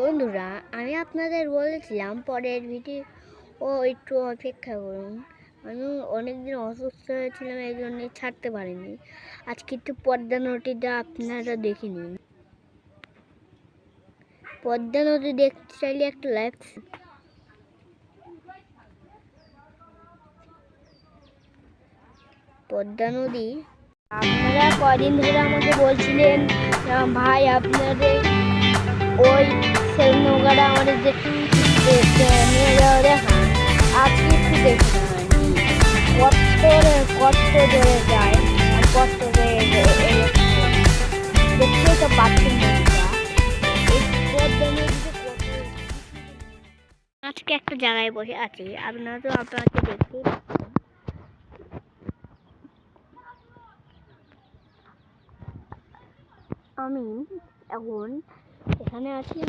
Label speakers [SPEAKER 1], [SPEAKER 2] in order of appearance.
[SPEAKER 1] বন্ধুরা, আমি আপনাদের বলেছিলাম পরের ভিডিও একটু অপেক্ষা করুন। আমি অনেকদিন অসুস্থ হয়েছিলাম, এই জন্য ছাড়তে পারিনি। আজকে একটু পদ্মা নদীটা আপনারা দেখে নিন। পদ্মা নদী দেখতে চাইলে একটা লাইভ। পদ্মা নদী আপনারা কদিন ধরে আমাকে বলছিলেন ভাই আপনাদের ওই সেই নৌকাটা আমাদের নিয়ে যাওয়া দেখা। আজকে একটু দেখুন কত ধরে যায় আর কত দেখতে তো পাচ্ছেন। আজকে একটা জায়গায় বসে আছি, আপনারা তো আপনাকে দেখতেই পাচ্ছেন। আমি এখন এখানে আছি।